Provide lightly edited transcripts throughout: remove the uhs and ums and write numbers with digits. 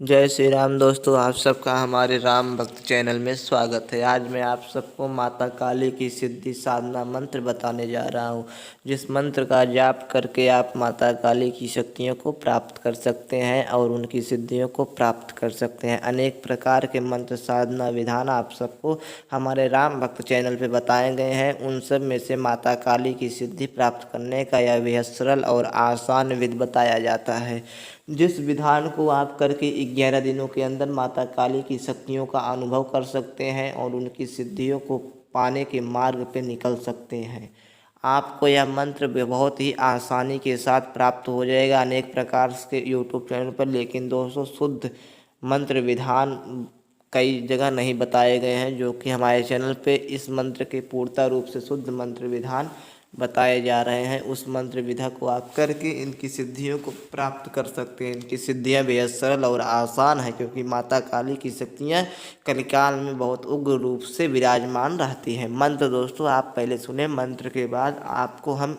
जय श्री राम दोस्तों, आप सबका हमारे राम भक्त चैनल में स्वागत है। आज मैं आप सबको माता काली की सिद्धि साधना मंत्र बताने जा रहा हूँ, जिस मंत्र का जाप करके आप माता काली की शक्तियों को प्राप्त कर सकते हैं और उनकी सिद्धियों को प्राप्त कर सकते हैं। अनेक प्रकार के मंत्र साधना विधान आप सबको हमारे राम भक्त चैनल पर बताए गए हैं। उन सब में से माता काली की सिद्धि प्राप्त करने का यह बेहद सरल और आसान विधि बताया जाता है, जिस विधान को आप करके 11 दिनों के अंदर माता काली की शक्तियों का अनुभव कर सकते हैं और उनकी सिद्धियों को पाने के मार्ग पे निकल सकते हैं। आपको यह मंत्र बहुत ही आसानी के साथ प्राप्त हो जाएगा अनेक प्रकार के यूट्यूब चैनल पर। लेकिन दोस्तों, शुद्ध मंत्र विधान कई जगह नहीं बताए गए हैं, जो कि हमारे चैनल पे इस मंत्र के पूर्णतः रूप से शुद्ध मंत्र विधान बताए जा रहे हैं। उस मंत्र विधा को आप करके इनकी सिद्धियों को प्राप्त कर सकते हैं। इनकी सिद्धियां बेहद सरल और आसान है, क्योंकि माता काली की शक्तियां कलिकाल में बहुत उग्र रूप से विराजमान रहती हैं। मंत्र दोस्तों आप पहले सुने, मंत्र के बाद आपको हम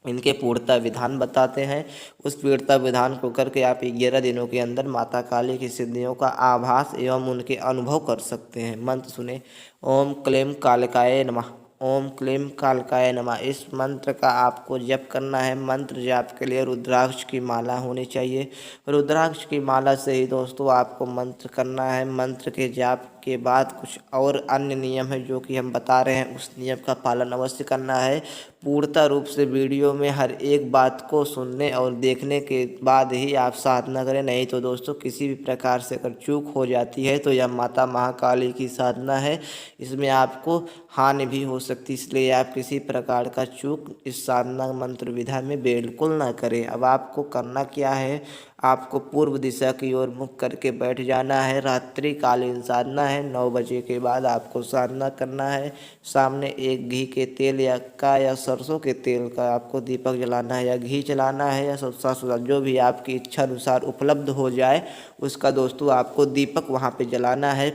इनके पूर्णता विधान बताते हैं। उस पूर्णता विधान को करके आप 11 दिनों के अंदर माता काली की सिद्धियों का आभास एवं उनके अनुभव कर सकते हैं। मंत्र सुने। ओम क्लीम कालिकाय नमः। ओम क्लीम कालिकाय नमः। इस मंत्र का आपको जप करना है। मंत्र जाप के लिए रुद्राक्ष की माला होनी चाहिए। रुद्राक्ष की माला से ही दोस्तों आपको मंत्र करना है। मंत्र के जाप के बाद कुछ और अन्य नियम है जो कि हम बता रहे हैं, उस नियम का पालन अवश्य करना है। पूर्णतः रूप से वीडियो में हर एक बात को सुनने और देखने के बाद ही आप साधना करें, नहीं तो दोस्तों किसी भी प्रकार से अगर चूक हो जाती है तो यह माता महाकाली की साधना है, इसमें आपको हानि भी हो सकती है। इसलिए आप किसी प्रकार का चूक इस साधना मंत्र विधा में बिल्कुल ना करें। अब आपको करना क्या है, आपको पूर्व दिशा की ओर मुख करके बैठ जाना है। रात्रिकालीन साधना है, 9 बजे के बाद आपको साधना करना है। सामने एक घी के तेल या सरसों के तेल का आपको दीपक जलाना है, या घी जलाना है, या सरसों जो भी आपकी इच्छा अनुसार उपलब्ध हो जाए उसका दोस्तों आपको दीपक वहाँ पे जलाना है।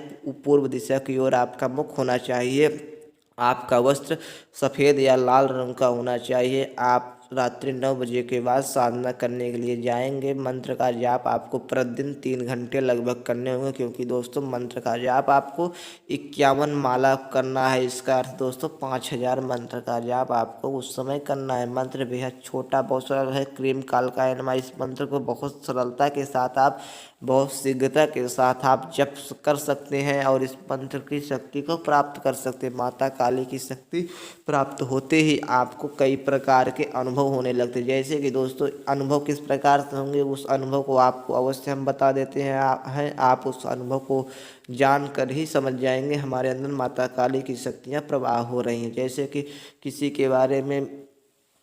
पूर्व दिशा की ओर आपका मुख होना चाहिए। आपका वस्त्र सफ़ेद या लाल रंग का होना चाहिए। आप रात्रि 9 बजे के बाद साधना करने के लिए जाएंगे। मंत्र का जाप आपको प्रतिदिन 3 घंटे लगभग करने होंगे, क्योंकि दोस्तों मंत्र का जाप आपको 51 माला करना है। इसका अर्थ दोस्तों 5000 मंत्र का जाप आपको उस समय करना है। मंत्र बेहद छोटा बहुत सरल है। क्रीम कालकाय नमः, इस मंत्र को बहुत सरलता के साथ आप बहुत शीघ्रता के साथ आप जप कर सकते हैं और इस मंत्र की शक्ति को प्राप्त कर सकते हैं। माता काली की शक्ति प्राप्त होते ही आपको कई प्रकार के अनुभव होने लगते हैं। जैसे कि दोस्तों अनुभव किस प्रकार से होंगे, उस अनुभव को आपको अवश्य हम बता देते हैं। आप उस अनुभव को जानकर ही समझ जाएंगे हमारे अंदर माता काली की शक्तियाँ प्रवाह हो रही हैं। जैसे कि किसी के बारे में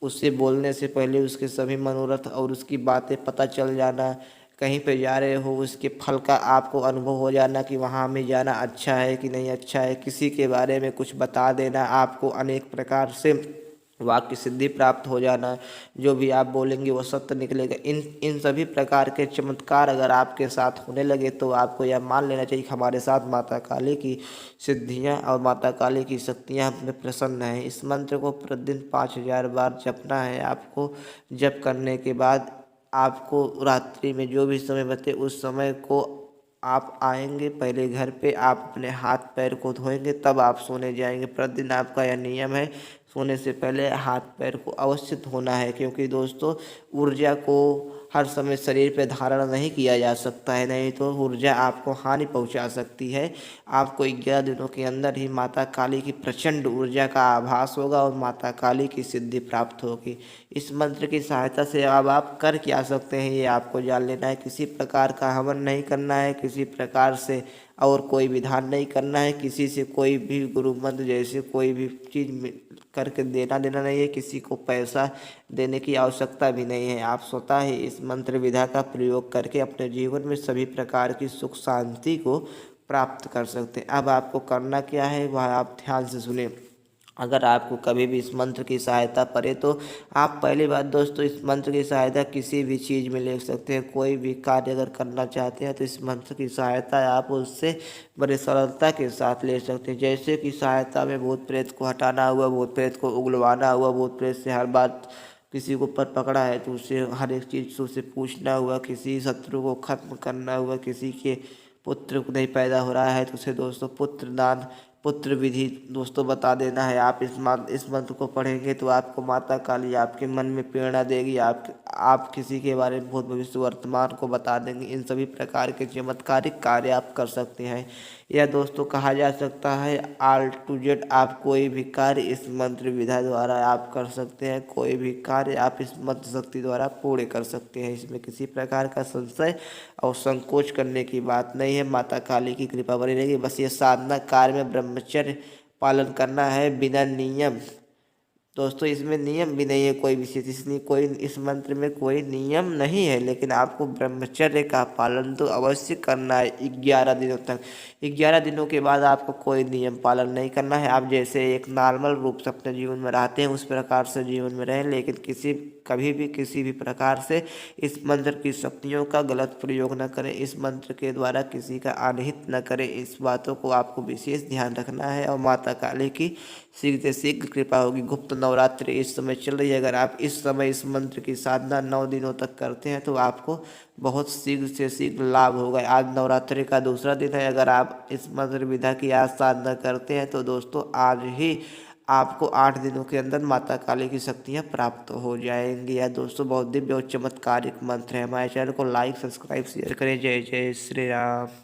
उससे बोलने से पहले उसके सभी मनोरथ और उसकी बातें पता चल जाना, कहीं पे जा रहे हो उसके फल का आपको अनुभव हो जाना कि वहाँ हमें जाना अच्छा है कि नहीं अच्छा है, किसी के बारे में कुछ बता देना, आपको अनेक प्रकार से वाक्य सिद्धि प्राप्त हो जाना, जो भी आप बोलेंगे वो सत्य निकलेगा। इन सभी प्रकार के चमत्कार अगर आपके साथ होने लगे तो आपको यह मान लेना चाहिए कि हमारे साथ माता काली की सिद्धियां और माता काली की शक्तियां हम पे प्रसन्न हैं। इस मंत्र को प्रतिदिन 5000 बार जपना है आपको। जप करने के बाद आपको रात्रि में जो भी समय बचे उस समय को आप आएंगे, पहले घर पे आप अपने हाथ पैर को धोएंगे, तब आप सोने जाएंगे। प्रतिदिन आपका यह नियम है, सोने से पहले हाथ पैर को अवश्य धोना है, क्योंकि दोस्तों ऊर्जा को हर समय शरीर पे धारण नहीं किया जा सकता है, नहीं तो ऊर्जा आपको हानि पहुंचा सकती है। आपको 11 दिनों के अंदर ही माता काली की प्रचंड ऊर्जा का आभास होगा और माता काली की सिद्धि प्राप्त होगी। इस मंत्र की सहायता से अब आप कर क्या सकते हैं ये आपको जान लेना है। किसी प्रकार का हवन नहीं करना है, किसी प्रकार से और कोई विधान नहीं करना है, किसी से कोई भी गुरु मंत्र जैसे कोई भी चीज़ करके देना देना नहीं है, किसी को पैसा देने की आवश्यकता भी नहीं है। आप स्वतः ही इस मंत्र विधा का प्रयोग करके अपने जीवन में सभी प्रकार की सुख शांति को प्राप्त कर सकते हैं। अब आपको करना क्या है वह आप ध्यान से सुने। अगर आपको कभी भी इस मंत्र की सहायता पड़े तो आप पहली बात दोस्तों इस मंत्र की सहायता किसी भी चीज़ में ले सकते हैं। कोई भी कार्य अगर करना चाहते हैं तो इस मंत्र की सहायता आप उससे बड़े सरलता के साथ ले सकते हैं। जैसे कि सहायता में भूत प्रेत को हटाना हुआ, भूत प्रेत को उगलवाना हुआ, भूत प्रेत से हर बात किसी को ऊपर पकड़ा है तो उससे हर एक चीज़ से उससे पूछना हुआ, किसी शत्रु को खत्म करना हुआ, किसी के पुत्र को नहीं पैदा हो रहा है तो उसे दोस्तों पुत्र दान पुत्र विधि दोस्तों बता देना है। आप इस मंत्र को पढ़ेंगे तो आपको माता काली आपके मन में प्रेरणा देगी, आप किसी के बारे में भूत भविष्य वर्तमान को बता देंगे। इन सभी प्रकार के चमत्कारिक कार्य आप कर सकते हैं। यह दोस्तों कहा जा सकता है ऑल टू जेड आप कोई भी कार्य इस मंत्र विधा द्वारा आप कर सकते हैं। कोई भी कार्य आप इस मंत्र शक्ति द्वारा पूरे कर सकते हैं। इसमें किसी प्रकार का संशय और संकोच करने की बात नहीं है। माता काली की कृपा बनी रहेगी। बस ये साधना कार्य में ब्रह्मचर्य पालन करना है बिना नियम। दोस्तों इसमें नियम भी नहीं है कोई विशेष, इसलिए कोई इस मंत्र में कोई नियम नहीं है, लेकिन आपको ब्रह्मचर्य का पालन तो अवश्य करना है 11 दिनों तक। 11 दिनों के बाद आपको कोई नियम पालन नहीं करना है। आप जैसे एक नॉर्मल रूप से अपने जीवन में रहते हैं उस प्रकार से जीवन में रहें, लेकिन कभी भी किसी भी प्रकार से इस मंत्र की शक्तियों का गलत प्रयोग न करें। इस मंत्र के द्वारा किसी का अनहित न करें। इस बातों को आपको विशेष ध्यान रखना है और माता काली की शीघ्र से शीघ्र कृपा होगी। गुप्त नवरात्रि इस समय चल रही है। अगर आप इस समय इस मंत्र की साधना 9 दिनों तक करते हैं तो आपको बहुत शीघ्र से शीघ्र लाभ होगा। आज नवरात्रि का दूसरा दिन है। अगर आप इस मंत्र विधा की आज साधना करते हैं तो दोस्तों आज ही आपको 8 दिनों के अंदर माता काली की शक्तियाँ प्राप्त हो जाएंगी। यह दोस्तों बहुत दिव्य और चमत्कारिक मंत्र है। हमारे चैनल को लाइक सब्सक्राइब शेयर करें। जय जय श्री राम।